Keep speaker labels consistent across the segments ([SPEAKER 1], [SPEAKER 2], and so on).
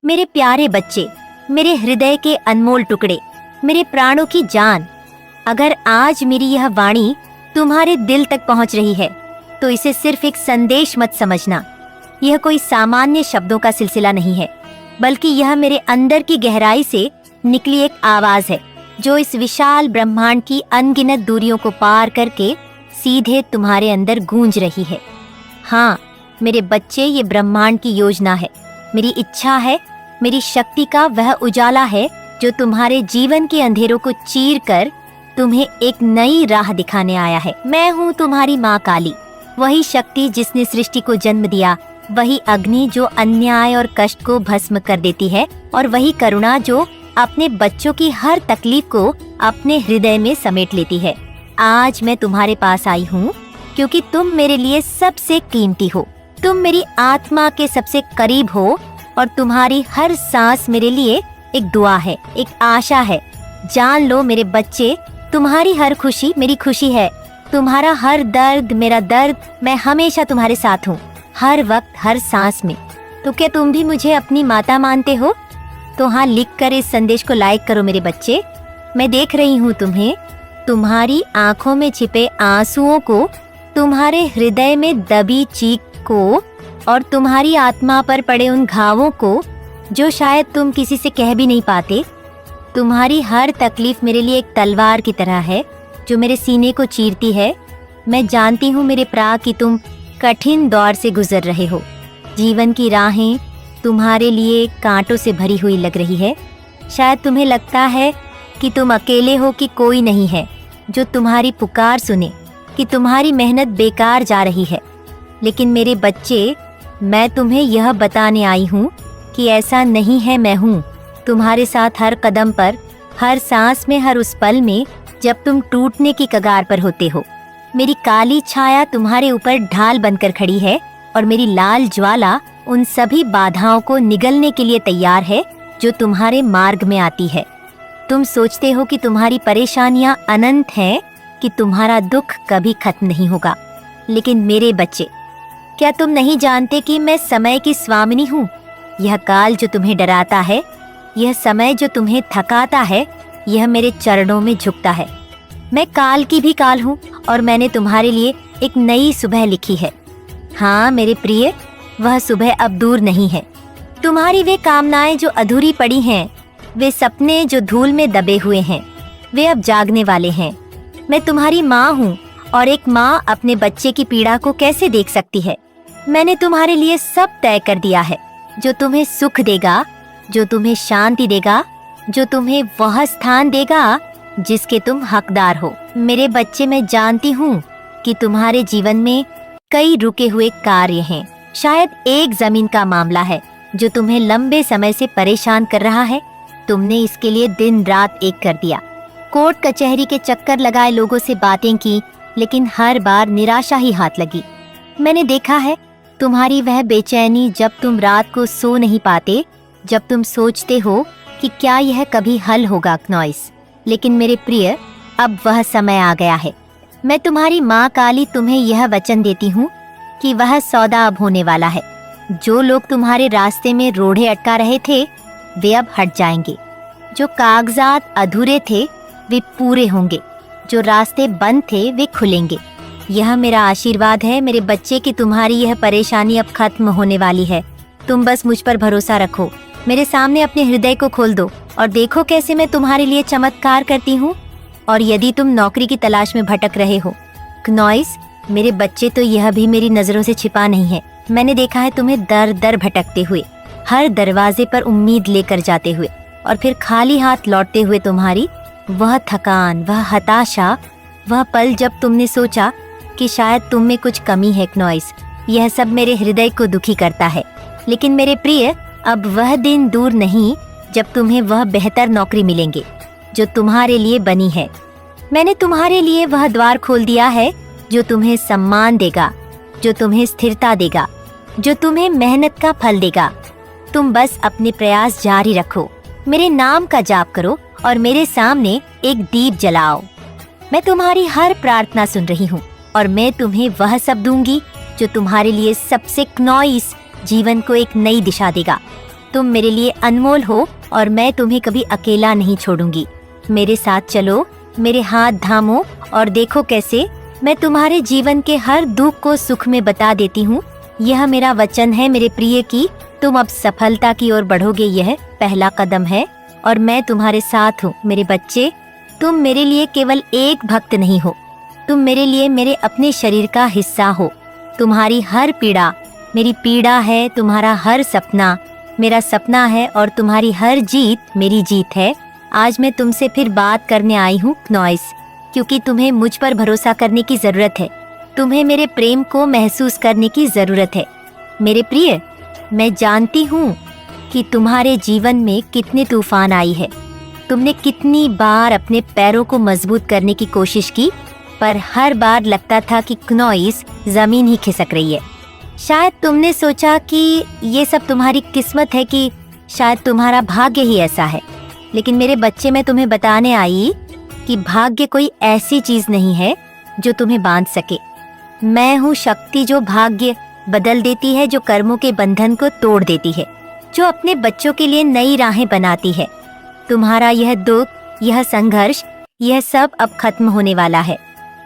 [SPEAKER 1] मेरे प्यारे बच्चे, मेरे हृदय के अनमोल टुकड़े, मेरे प्राणों की जान, अगर आज मेरी यह वाणी तुम्हारे दिल तक पहुंच रही है तो इसे सिर्फ एक संदेश मत समझना। यह कोई सामान्य शब्दों का सिलसिला नहीं है, बल्कि यह मेरे अंदर की गहराई से निकली एक आवाज है जो इस विशाल ब्रह्मांड की अनगिनत दूरियों को पार करके सीधे तुम्हारे अंदर गूंज रही है। हाँ मेरे बच्चे, ये ब्रह्मांड की योजना है, मेरी इच्छा है, मेरी शक्ति का वह उजाला है जो तुम्हारे जीवन के अंधेरों को चीर कर तुम्हें एक नई राह दिखाने आया है। मैं हूँ तुम्हारी माँ काली, वही शक्ति जिसने सृष्टि को जन्म दिया, वही अग्नि जो अन्याय और कष्ट को भस्म कर देती है, और वही करुणा जो अपने बच्चों की हर तकलीफ को अपने हृदय में समेट लेती है। आज मैं तुम्हारे पास आई हूँ क्योंकि तुम मेरे लिए सबसे कीमती हो, तुम मेरी आत्मा के सबसे करीब हो, और तुम्हारी हर सांस मेरे लिए एक दुआ है, एक आशा है। जान लो मेरे बच्चे, तुम्हारी हर खुशी मेरी खुशी है, तुम्हारा हर दर्द मेरा दर्द। मैं हमेशा तुम्हारे साथ हूँ, हर वक्त, हर सांस में। तो क्या तुम भी मुझे अपनी माता मानते हो? तो हाँ, लिख कर इस संदेश को लाइक करो मेरे बच्चे। मैं देख रही हूँ तुम्हें, तुम्हारी आंखों में छिपे आंसुओं को, तुम्हारे हृदय में दबी चीख को, और तुम्हारी आत्मा पर पड़े उन घावों को जो शायद तुम किसी से कह भी नहीं पाते। तुम्हारी हर तकलीफ मेरे लिए एक तलवार की तरह है जो मेरे सीने को चीरती है। मैं जानती हूँ मेरे प्राण कि तुम कठिन दौर से गुजर रहे हो। जीवन की राहें तुम्हारे लिए कांटों से भरी हुई लग रही है। शायद तुम्हें लगता है कि तुम अकेले हो, कि कोई नहीं है जो तुम्हारी पुकार सुने, कि तुम्हारी मेहनत बेकार जा रही है। लेकिन मेरे बच्चे, मैं तुम्हें यह बताने आई हूँ कि ऐसा नहीं है। मैं हूँ तुम्हारे साथ हर कदम पर, हर सांस में, हर उस पल में जब तुम टूटने की कगार पर होते हो। मेरी काली छाया तुम्हारे ऊपर ढाल बनकर खड़ी है, और मेरी लाल ज्वाला उन सभी बाधाओं को निगलने के लिए तैयार है जो तुम्हारे मार्ग में आती है। तुम सोचते हो कि तुम्हारी परेशानियां अनंत हैं, कि तुम्हारा दुख कभी खत्म नहीं होगा। लेकिन मेरे बच्चे, क्या तुम नहीं जानते कि मैं समय की स्वामिनी हूँ? यह काल जो तुम्हें डराता है, यह समय जो तुम्हें थकाता है, यह मेरे चरणों में झुकता है। मैं काल की भी काल हूँ, और मैंने तुम्हारे लिए एक नई सुबह लिखी है। हाँ मेरे प्रिय, वह सुबह अब दूर नहीं है। तुम्हारी वे कामनाएं जो अधूरी पड़ी हैं, वे सपने जो धूल में दबे हुए हैं, वे अब जागने वाले हैं। मैं तुम्हारी माँ हूँ, और एक माँ अपने बच्चे की पीड़ा को कैसे देख सकती है? मैंने तुम्हारे लिए सब तय कर दिया है जो तुम्हें सुख देगा, जो तुम्हें शांति देगा, जो तुम्हें वह स्थान देगा जिसके तुम हकदार हो। मेरे बच्चे, मैं जानती हूँ कि तुम्हारे जीवन में कई रुके हुए कार्य हैं। शायद एक जमीन का मामला है जो तुम्हें लंबे समय से परेशान कर रहा है। तुमने इसके लिए दिन रात एक कर दिया, कोर्ट कचहरी के चक्कर लगाए, लोगों से बातें की, लेकिन हर बार निराशा ही हाथ लगी। मैंने देखा है तुम्हारी वह बेचैनी जब तुम रात को सो नहीं पाते, जब तुम सोचते हो कि क्या यह कभी हल होगा क्नॉइस। लेकिन मेरे प्रिय, अब वह समय आ गया है। मैं तुम्हारी माँ काली तुम्हें यह वचन देती हूँ कि वह सौदा अब होने वाला है। जो लोग तुम्हारे रास्ते में रोड़े अटका रहे थे, वे अब हट जाएंगे। जो कागजात अधूरे थे, वे पूरे होंगे। जो रास्ते बंद थे, वे खुलेंगे। यह मेरा आशीर्वाद है मेरे बच्चे कि तुम्हारी यह परेशानी अब खत्म होने वाली है। तुम बस मुझ पर भरोसा रखो, मेरे सामने अपने हृदय को खोल दो, और देखो कैसे मैं तुम्हारे लिए चमत्कार करती हूँ। और यदि तुम नौकरी की तलाश में भटक रहे हो, क्नॉइस मेरे बच्चे, तो यह भी मेरी नजरों से छिपा नहीं है। मैंने देखा है तुम्हें दर दर भटकते हुए, हर दरवाजे पर उम्मीद लेकर जाते हुए, और फिर खाली हाथ लौटते हुए। तुम्हारी वह थकान, वह हताशा, वह पल जब तुमने सोचा कि शायद तुम में कुछ कमी है क्नॉइस, यह सब मेरे हृदय को दुखी करता है। लेकिन मेरे प्रिय, अब वह दिन दूर नहीं जब तुम्हें वह बेहतर नौकरी मिलेंगे जो तुम्हारे लिए बनी है। मैंने तुम्हारे लिए वह द्वार खोल दिया है जो तुम्हें सम्मान देगा, जो तुम्हें स्थिरता देगा, जो तुम्हें मेहनत का फल देगा। तुम बस अपने प्रयास जारी रखो, मेरे नाम का जाप करो, और मेरे सामने एक दीप जलाओ। मैं तुम्हारी हर प्रार्थना सुन रही हूँ, और मैं तुम्हें वह सब दूंगी जो तुम्हारे लिए सबसे क्नॉइस जीवन को एक नई दिशा देगा। तुम मेरे लिए अनमोल हो और मैं तुम्हें कभी अकेला नहीं छोड़ूंगी। मेरे साथ चलो, मेरे हाथ थामो और देखो कैसे मैं तुम्हारे जीवन के हर दुख को सुख में बता देती हूँ। यह मेरा वचन है मेरे प्रिय की तुम अब सफलता की ओर बढ़ोगे। यह पहला कदम है और मैं तुम्हारे साथ हूँ। मेरे बच्चे, तुम मेरे लिए केवल एक भक्त नहीं हो, तुम मेरे लिए मेरे अपने शरीर का हिस्सा हो। तुम्हारी हर पीड़ा मेरी पीड़ा है, तुम्हारा हर सपना मेरा सपना है और तुम्हारी हर जीत मेरी जीत है। आज मैं तुमसे फिर बात करने आई हूँ क्नॉइस, क्योंकि तुम्हें मुझ पर भरोसा करने की जरूरत है। तुम्हें मेरे प्रेम को महसूस करने की जरूरत है। मेरे प्रिय, मैं जानती हूँ कि तुम्हारे जीवन में कितने तूफान आई है। तुमने कितनी बार अपने पैरों को मजबूत करने की कोशिश की, पर हर बार लगता था कि क्नॉइस जमीन ही खिसक रही है। शायद तुमने सोचा कि ये सब तुम्हारी किस्मत है, कि शायद तुम्हारा भाग्य ही ऐसा है। लेकिन मेरे बच्चे, मैं तुम्हें बताने आई कि भाग्य कोई ऐसी चीज नहीं है जो तुम्हें बांध सके। मैं हूँ शक्ति जो भाग्य बदल देती है, जो कर्मों के बंधन को तोड़ देती है, जो अपने बच्चों के लिए नई राहें बनाती है। तुम्हारा यह दुख, यह संघर्ष, यह सब अब खत्म होने वाला है।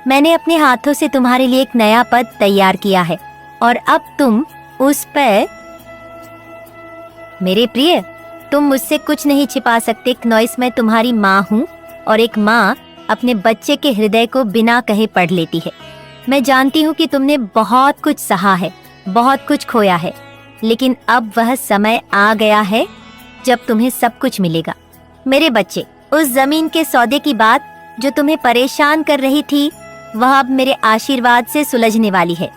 [SPEAKER 1] मैंने अपने हाथों से तुम्हारे लिए एक नया पद तैयार किया है और अब तुम उस पर। मेरे प्रिय, तुम मुझसे कुछ नहीं छिपा सकते क्नॉइस। मैं तुम्हारी माँ हूँ और एक माँ अपने बच्चे के हृदय को बिना कहे पढ़ लेती है। मैं जानती हूँ कि तुमने बहुत कुछ सहा है, बहुत कुछ खोया है, लेकिन अब वह समय आ गया है जब तुम्हें सब कुछ मिलेगा। मेरे बच्चे, उस जमीन के सौदे की बात जो तुम्हें परेशान कर रही थी, वह अब मेरे आशीर्वाद से सुलझने वाली है।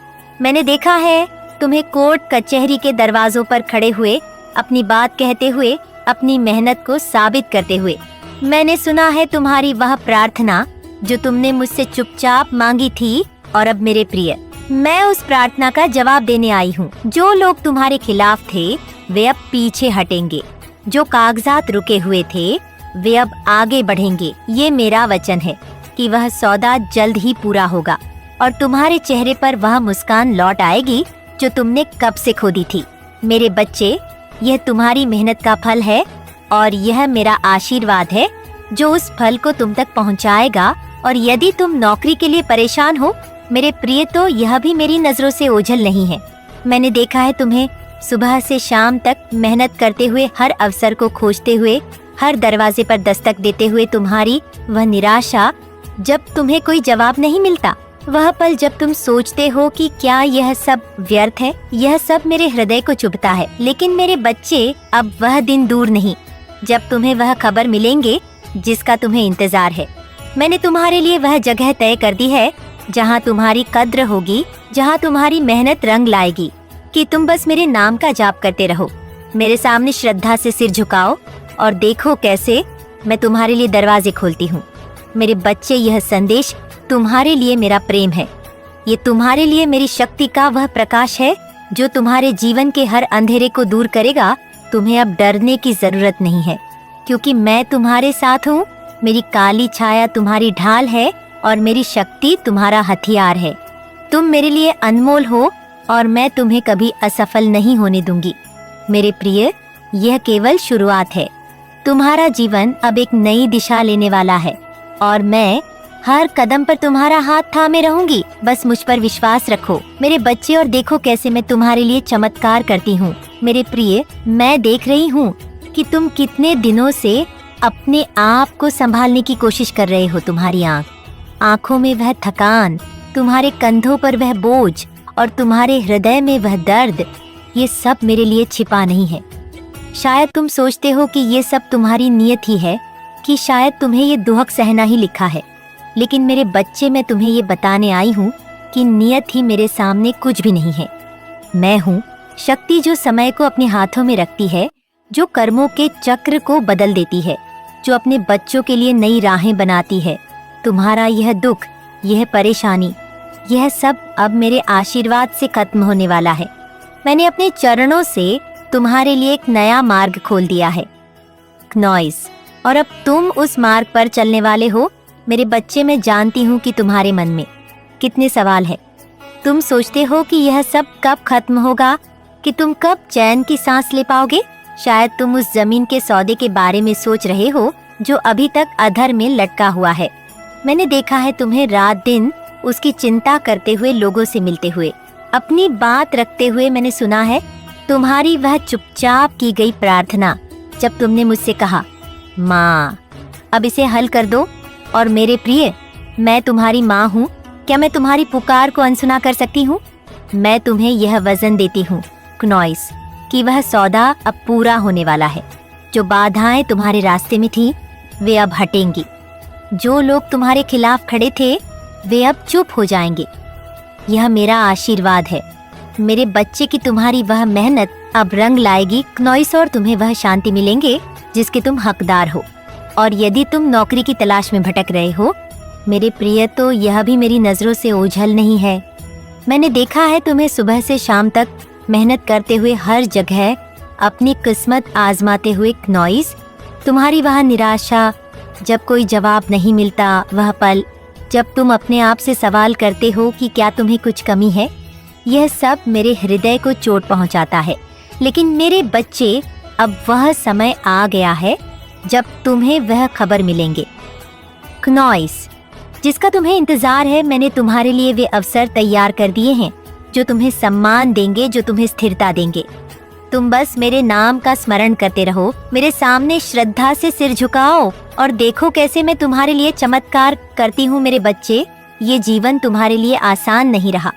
[SPEAKER 1] मैंने देखा है तुम्हें कोर्ट कचहरी के दरवाजों पर खड़े हुए, अपनी बात कहते हुए, अपनी मेहनत को साबित करते हुए। मैंने सुना है तुम्हारी वह प्रार्थना जो तुमने मुझसे चुपचाप मांगी थी, और अब मेरे प्रिय, मैं उस प्रार्थना का जवाब देने आई हूँ। जो लोग तुम्हारे खिलाफ थे वे अब पीछे हटेंगे, जो कागजात रुके हुए थे वे अब आगे बढ़ेंगे। ये मेरा वचन है कि वह सौदा जल्द ही पूरा होगा और तुम्हारे चेहरे पर वह मुस्कान लौट आएगी जो तुमने कब से खो दी थी। मेरे बच्चे, यह तुम्हारी मेहनत का फल है और यह मेरा आशीर्वाद है जो उस फल को तुम तक पहुंचाएगा। और यदि तुम नौकरी के लिए परेशान हो मेरे प्रिय, तो यह भी मेरी नजरों से ओझल नहीं है। मैंने देखा है तुम्हें सुबह से शाम तक मेहनत करते हुए, हर अवसर को खोजते हुए, हर दरवाजे पर दस्तक देते हुए। तुम्हारी वह निराशा जब तुम्हें कोई जवाब नहीं मिलता, वह पल जब तुम सोचते हो कि क्या यह सब व्यर्थ है, यह सब मेरे हृदय को चुभता है। लेकिन मेरे बच्चे, अब वह दिन दूर नहीं जब तुम्हें वह खबर मिलेंगे जिसका तुम्हें इंतजार है। मैंने तुम्हारे लिए वह जगह तय कर दी है जहाँ तुम्हारी कद्र होगी, जहाँ तुम्हारी मेहनत रंग लाएगी। कि तुम बस मेरे नाम का जाप करते रहो, मेरे सामने श्रद्धा से सिर झुकाओ और देखो कैसे मैं तुम्हारे लिए दरवाजे खोलती हूँ। मेरे बच्चे, यह संदेश तुम्हारे लिए मेरा प्रेम है। ये तुम्हारे लिए मेरी शक्ति का वह प्रकाश है जो तुम्हारे जीवन के हर अंधेरे को दूर करेगा। तुम्हें अब डरने की जरूरत नहीं है, क्योंकि मैं तुम्हारे साथ हूँ। मेरी काली छाया तुम्हारी ढाल है और मेरी शक्ति तुम्हारा हथियार है। तुम मेरे लिए अनमोल हो और मैं तुम्हें कभी असफल नहीं होने दूंगी। मेरे प्रिय, यह केवल शुरुआत है। तुम्हारा जीवन अब एक नई दिशा लेने वाला है और मैं हर कदम पर तुम्हारा हाथ थामे रहूंगी। बस मुझ पर विश्वास रखो मेरे बच्चे, और देखो कैसे मैं तुम्हारे लिए चमत्कार करती हूँ। मेरे प्रिय, मैं देख रही हूँ कि तुम कितने दिनों से अपने आप को संभालने की कोशिश कर रहे हो। तुम्हारी आंखों में वह थकान, तुम्हारे कंधों पर वह बोझ और तुम्हारे हृदय में वह दर्द, ये सब मेरे लिए छिपा नहीं है। शायद तुम सोचते हो कि ये सब तुम्हारी नियत ही है, कि शायद तुम्हें ये दुहक सहना ही लिखा है। लेकिन मेरे बच्चे, मैं तुम्हें ये बताने आई हूँ कि नियत ही मेरे सामने कुछ भी नहीं है। मैं हूँ शक्ति जो समय को अपने हाथों में रखती है, जो कर्मों के चक्र को बदल देती है, जो अपने बच्चों के लिए नई राहें बनाती है। तुम्हारा यह दुख, यह परेशानी, यह सब अब मेरे आशीर्वाद से खत्म होने वाला है। मैंने अपने चरणों से तुम्हारे लिए एक नया मार्ग खोल दिया है क्नॉइस, और अब तुम उस मार्ग पर चलने वाले हो। मेरे बच्चे, मैं जानती हूँ कि तुम्हारे मन में कितने सवाल है। तुम सोचते हो कि यह सब कब खत्म होगा, कि तुम कब चैन की सांस ले पाओगे। शायद तुम उस जमीन के सौदे के बारे में सोच रहे हो जो अभी तक अधर में लटका हुआ है। मैंने देखा है तुम्हें रात दिन उसकी चिंता करते हुए लोगों से मिलते हुए, अपनी बात रखते हुए। मैंने सुना है तुम्हारी वह चुपचाप की गई प्रार्थना जब तुमने मुझसे कहा, माँ अब इसे हल कर दो। और मेरे प्रिय, मैं तुम्हारी माँ हूँ, क्या मैं तुम्हारी पुकार को अनसुना कर सकती हूँ? मैं तुम्हें यह वजन देती हूँ क्नॉइस कि वह सौदा अब पूरा होने वाला है। जो बाधाएं तुम्हारे रास्ते में थी वे अब हटेंगी। जो लोग तुम्हारे खिलाफ खड़े थे वे अब चुप हो जाएंगे। यह मेरा आशीर्वाद है मेरे बच्चे की तुम्हारी वह मेहनत अब रंग लाएगी क्नॉइस, और तुम्हें वह शांति मिलेंगे जिसके तुम हकदार हो। और यदि तुम नौकरी की तलाश में भटक रहे हो मेरे प्रिय, तो यह भी मेरी नजरों से ओझल नहीं है। मैंने देखा है तुम्हें सुबह से शाम तक मेहनत करते हुए, हर जगह अपनी किस्मत आजमाते हुए क्नॉइस। तुम्हारी वह निराशा जब कोई जवाब नहीं मिलता, वह पल जब तुम अपने आप से सवाल करते हो कि क्या तुम्हें कुछ कमी है, यह सब मेरे हृदय को चोट पहुंचाता है। लेकिन मेरे बच्चे, अब वह समय आ गया है जब तुम्हें वह खबर मिलेंगे क्नॉइस जिसका तुम्हें इंतजार है। मैंने तुम्हारे लिए वे अवसर तैयार कर दिए हैं जो तुम्हें सम्मान देंगे, जो तुम्हें स्थिरता देंगे। तुम बस मेरे नाम का स्मरण करते रहो, मेरे सामने श्रद्धा से सिर झुकाओ और देखो कैसे मैं तुम्हारे लिए चमत्कार करती हूँ। मेरे बच्चे, ये जीवन तुम्हारे लिए आसान नहीं रहा।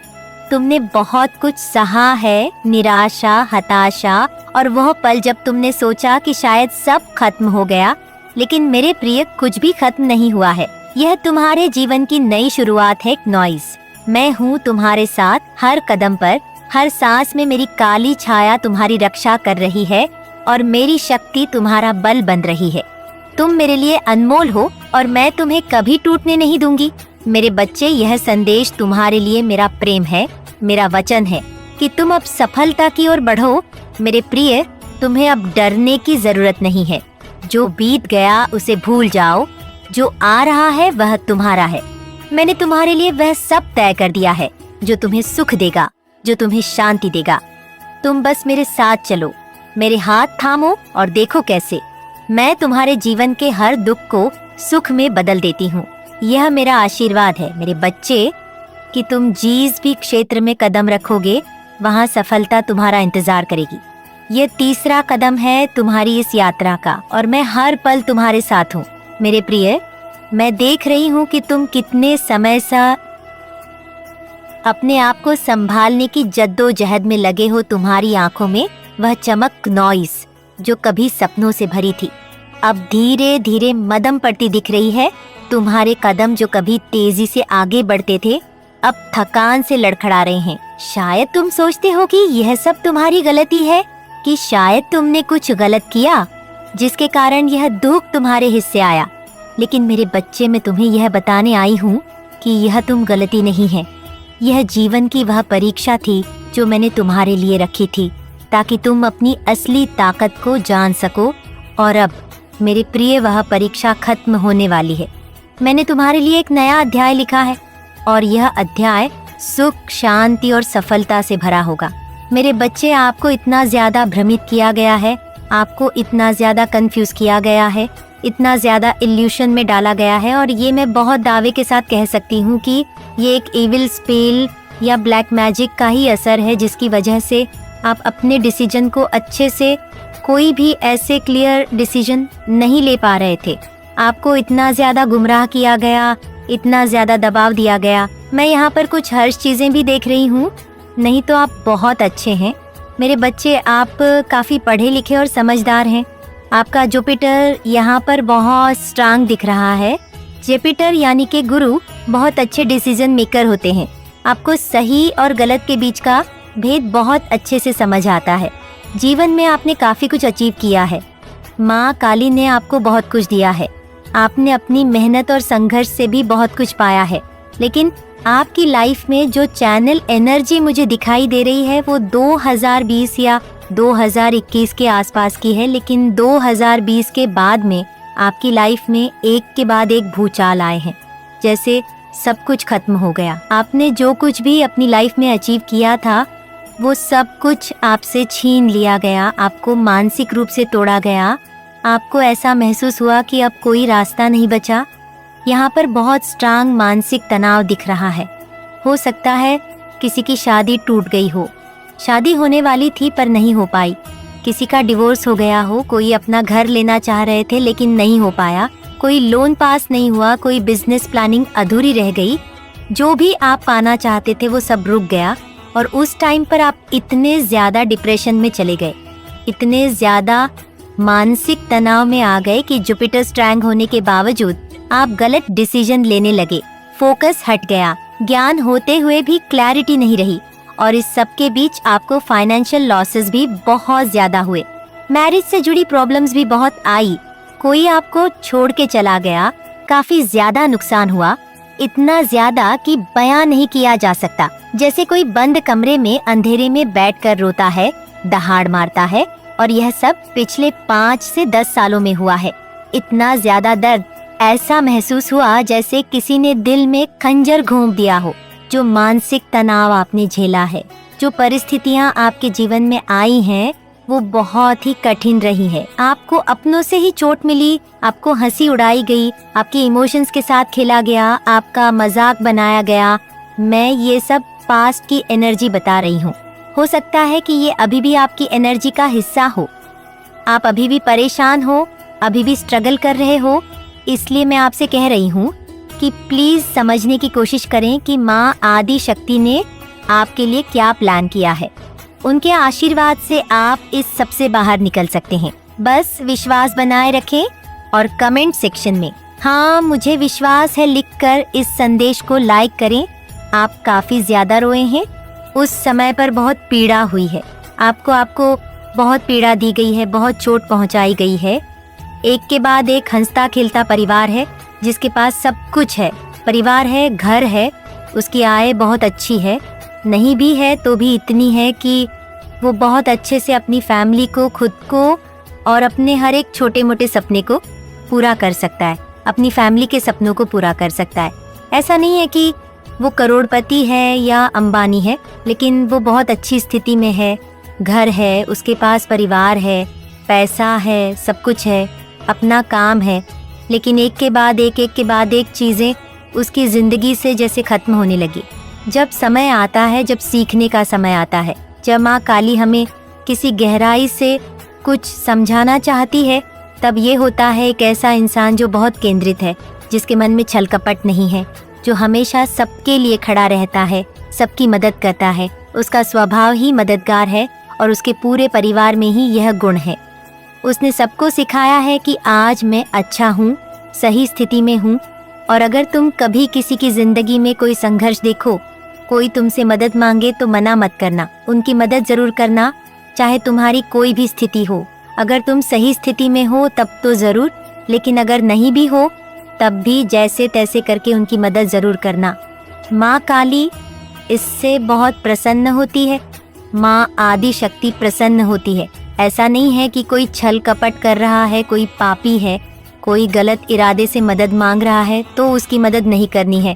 [SPEAKER 1] तुमने बहुत कुछ सहा है, निराशा, हताशा और वह पल जब तुमने सोचा कि शायद सब खत्म हो गया। लेकिन मेरे प्रिय, कुछ भी खत्म नहीं हुआ है। यह तुम्हारे जीवन की नई शुरुआत है क्नॉइस। मैं हूँ तुम्हारे साथ हर कदम पर, हर सांस में मेरी काली छाया तुम्हारी रक्षा कर रही है और मेरी शक्ति तुम्हारा बल बन रही है। तुम मेरे लिए अनमोल हो और मैं तुम्हें कभी टूटने नहीं दूंगी। मेरे बच्चे, यह संदेश तुम्हारे लिए मेरा प्रेम है, मेरा वचन है कि तुम अब सफलता की ओर बढ़ो। मेरे प्रिय, तुम्हें अब डरने की जरूरत नहीं है। जो बीत गया उसे भूल जाओ, जो आ रहा है वह तुम्हारा है। मैंने तुम्हारे लिए वह सब तय कर दिया है जो तुम्हें सुख देगा, जो तुम्हें शांति देगा। तुम बस मेरे साथ चलो, मेरे हाथ थामो और देखो कैसे मैं तुम्हारे जीवन के हर दुख को सुख में बदल देती हूँ। यह मेरा आशीर्वाद है मेरे बच्चे कि तुम जिस भी क्षेत्र में कदम रखोगे वहाँ सफलता तुम्हारा इंतजार करेगी। यह तीसरा कदम है तुम्हारी इस यात्रा का और मैं हर पल तुम्हारे साथ हूँ। मेरे प्रिय, मैं देख रही हूँ कि तुम कितने समय से अपने आप को संभालने की जद्दोजहद में लगे हो। तुम्हारी आंखों में वह चमक क्नॉइस जो कभी सपनों से भरी थी अब धीरे धीरे मदम पड़ती दिख रही है। तुम्हारे कदम जो कभी तेजी से आगे बढ़ते थे अब थकान से लड़खड़ा रहे हैं। शायद तुम सोचते हो कि यह सब तुम्हारी गलती है, कि शायद तुमने कुछ गलत किया जिसके कारण यह दुख तुम्हारे हिस्से आया। लेकिन मेरे बच्चे, मैं तुम्हें यह बताने आई हूँ कि यह तुम गलती नहीं है। यह जीवन की वह परीक्षा थी जो मैंने तुम्हारे लिए रखी थी ताकि तुम अपनी असली ताकत को जान सको। और अब मेरे प्रिय, वह परीक्षा खत्म होने वाली है। मैंने तुम्हारे लिए एक नया अध्याय लिखा है और यह अध्याय सुख, शांति और सफलता से भरा होगा। मेरे बच्चे, आपको इतना ज्यादा भ्रमित किया गया है, आपको इतना ज्यादा कंफ्यूज किया गया है, इतना ज्यादा इल्यूशन में डाला गया है। और ये मैं बहुत दावे के साथ कह सकती हूँ कि ये एक इविल स्पेल या ब्लैक मैजिक का ही असर है जिसकी वजह से आप अपने डिसीजन को अच्छे से, कोई भी ऐसे क्लियर डिसीजन नहीं ले पा रहे थे। आपको इतना ज्यादा गुमराह किया गया, इतना ज्यादा दबाव दिया गया। मैं यहाँ पर कुछ हर्ष चीजें भी देख रही हूँ। नहीं तो आप बहुत अच्छे हैं मेरे बच्चे, आप काफी पढ़े लिखे और समझदार हैं। आपका जुपिटर यहाँ पर बहुत स्ट्रांग दिख रहा है। जुपिटर यानी कि गुरु बहुत अच्छे डिसीजन मेकर होते हैं। आपको सही और गलत के बीच का भेद बहुत अच्छे से समझ आता है। जीवन में आपने काफी कुछ अचीव किया है। माँ काली ने आपको बहुत कुछ दिया है। आपने अपनी मेहनत और संघर्ष से भी बहुत कुछ पाया है। लेकिन आपकी लाइफ में जो चैनल एनर्जी मुझे दिखाई दे रही है वो 2020 या 2021 के आसपास की है। लेकिन 2020 के बाद में आपकी लाइफ में एक के बाद एक भूचाल आए हैं, जैसे सब कुछ खत्म हो गया। आपने जो कुछ भी अपनी लाइफ में अचीव किया था वो सब कुछ आपसे छीन लिया गया, आपको मानसिक रूप से तोड़ा गया, आपको ऐसा महसूस हुआ कि अब कोई रास्ता नहीं बचा। यहाँ पर बहुत स्ट्रांग मानसिक तनाव दिख रहा है। हो सकता है किसी की शादी टूट गई हो, शादी होने वाली थी पर नहीं हो पाई, किसी का डिवोर्स हो गया हो, कोई अपना घर लेना चाह रहे थे लेकिन नहीं हो पाया, कोई लोन पास नहीं हुआ, कोई बिजनेस प्लानिंग अधूरी रह गई, जो भी आप पाना चाहते थे वो सब रुक गया और उस टाइम पर आप इतने ज्यादा डिप्रेशन में चले गए, इतने ज्यादा मानसिक तनाव में आ गए कि जुपिटर स्ट्रैंग होने के बावजूद आप गलत डिसीजन लेने लगे, फोकस हट गया, ज्ञान होते हुए भी क्लैरिटी नहीं रही और इस सब के बीच आपको फाइनेंशियल लॉसेस भी बहुत ज्यादा हुए। मैरिज से जुड़ी प्रॉब्लम्स भी बहुत आई, कोई आपको छोड़ के चला गया, काफी ज्यादा नुकसान हुआ, इतना ज्यादा कि बयां नहीं किया जा सकता। जैसे कोई बंद कमरे में अंधेरे में बैठकर रोता है, दहाड़ मारता है और यह सब पिछले 5 से 10 सालों में हुआ है। इतना ज्यादा दर्द, ऐसा महसूस हुआ जैसे किसी ने दिल में खंजर घोंप दिया हो। जो मानसिक तनाव आपने झेला है, जो परिस्थितियां आपके जीवन में आई हैं, वो बहुत ही कठिन रही है। आपको अपनों से ही चोट मिली, आपको हंसी उड़ाई गई, आपके इमोशंस के साथ खेला गया, आपका मजाक बनाया गया। मैं ये सब पास्ट की एनर्जी बता रही हूँ। हो सकता है कि ये अभी भी आपकी एनर्जी का हिस्सा हो, आप अभी भी परेशान हो, अभी भी स्ट्रगल कर रहे हो। इसलिए मैं आपसे कह रही हूँ कि प्लीज समझने की कोशिश करें कि माँ आदि शक्ति ने आपके लिए क्या प्लान किया है। उनके आशीर्वाद से आप इस सब से बाहर निकल सकते हैं। बस विश्वास बनाए रखें और कमेंट सेक्शन में हाँ मुझे विश्वास है लिखकर इस संदेश को लाइक करें। आप काफी ज्यादा रोए हैं, उस समय पर बहुत पीड़ा हुई है, आपको बहुत पीड़ा दी गई है, बहुत चोट पहुंचाई गई है। एक के बाद एक हंसता खेलता परिवार है जिसके पास सब कुछ है, परिवार है, घर है, उसकी आय बहुत अच्छी है, नहीं भी है तो भी इतनी है कि वो बहुत अच्छे से अपनी फैमिली को, खुद को और अपने हर एक छोटे मोटे सपने को पूरा कर सकता है, अपनी फैमिली के सपनों को पूरा कर सकता है। ऐसा नहीं है कि वो करोड़पति है या अंबानी है, लेकिन वो बहुत अच्छी स्थिति में है, घर है, उसके पास परिवार है, पैसा है, सब कुछ है, अपना काम है, लेकिन एक के बाद एक चीज़ें उसकी ज़िंदगी से जैसे ख़त्म होने लगी। जब समय आता है, जब सीखने का समय आता है, जब माँ काली हमें किसी गहराई से कुछ समझाना चाहती है, तब ये होता है एक ऐसा इंसान जो बहुत केंद्रित है, जिसके मन में छल कपट नहीं है, जो हमेशा सबके लिए खड़ा रहता है, सबकी मदद करता है, उसका स्वभाव ही मददगार है और उसके पूरे परिवार में ही यह गुण है। उसने सबको सिखाया है कि आज मैं अच्छा हूँ, सही स्थिति में हूँ। और अगर तुम कभी किसी की जिंदगी में कोई संघर्ष देखो, कोई तुमसे मदद मांगे तो मना मत करना, उनकी मदद जरूर करना, चाहे तुम्हारी कोई भी स्थिति हो। अगर तुम सही स्थिति में हो तब तो जरूर, लेकिन अगर नहीं भी हो तब भी जैसे तैसे करके उनकी मदद जरूर करना। माँ काली इससे बहुत प्रसन्न होती है, माँ आदि शक्ति प्रसन्न होती है। ऐसा नहीं है कि कोई छल कपट कर रहा है, कोई पापी है, कोई गलत इरादे से मदद मांग रहा है तो उसकी मदद नहीं करनी है,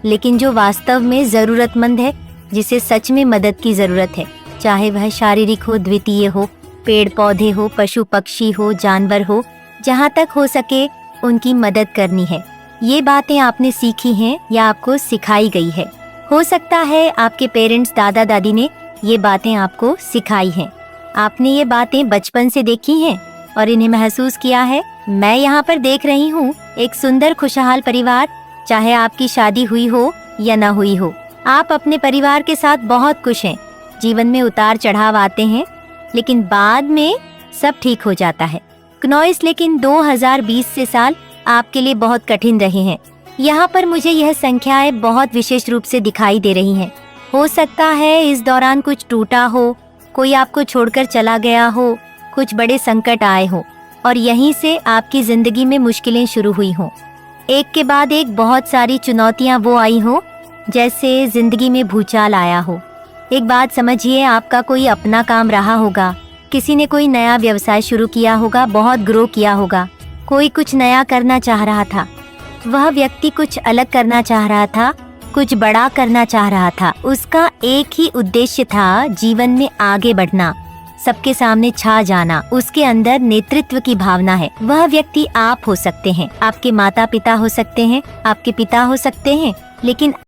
[SPEAKER 1] लेकिन जो वास्तव में ज़रूरतमंद है, जिसे सच में मदद की ज़रूरत है, चाहे वह शारीरिक हो, द्वितीय हो, पेड़ पौधे हो, पशु पक्षी हो, जानवर हो, जहाँ तक हो सके उनकी मदद करनी है। ये बातें आपने सीखी हैं या आपको सिखाई गई है। हो सकता है आपके पेरेंट्स, दादा दादी ने ये बातें आपको सिखाई हैं। आपने ये बातें बचपन से देखी हैं और इन्हें महसूस किया है। मैं यहाँ पर देख रही हूँ एक सुंदर खुशहाल परिवार, चाहे आपकी शादी हुई हो या ना हुई हो, आप अपने परिवार के साथ बहुत खुश हैं। जीवन में उतार चढ़ाव आते हैं, लेकिन बाद में सब ठीक हो जाता है। क्नॉइस, लेकिन 2020 से साल आपके लिए बहुत कठिन रहे हैं। यहाँ पर मुझे यह संख्याएं बहुत विशेष रूप से दिखाई दे रही हैं। हो सकता है इस दौरान कुछ टूटा हो, कोई आपको छोड़कर चला गया हो, कुछ बड़े संकट आए हो और यहीं से आपकी जिंदगी में मुश्किलें शुरू हुई हों। एक के बाद एक बहुत सारी चुनौतियां वो आई हो जैसे जिंदगी में भूचाल आया हो। एक बात समझिए, आपका कोई अपना काम रहा होगा, किसी ने कोई नया व्यवसाय शुरू किया होगा, बहुत ग्रो किया होगा, कोई कुछ नया करना चाह रहा था, वह व्यक्ति कुछ अलग करना चाह रहा था, कुछ बड़ा करना चाह रहा था। उसका एक ही उद्देश्य था, जीवन में आगे बढ़ना, सबके सामने छा जाना। उसके अंदर नेतृत्व की भावना है। वह व्यक्ति आप हो सकते हैं, आपके माता पिता हो सकते हैं, आपके पिता हो सकते हैं, लेकिन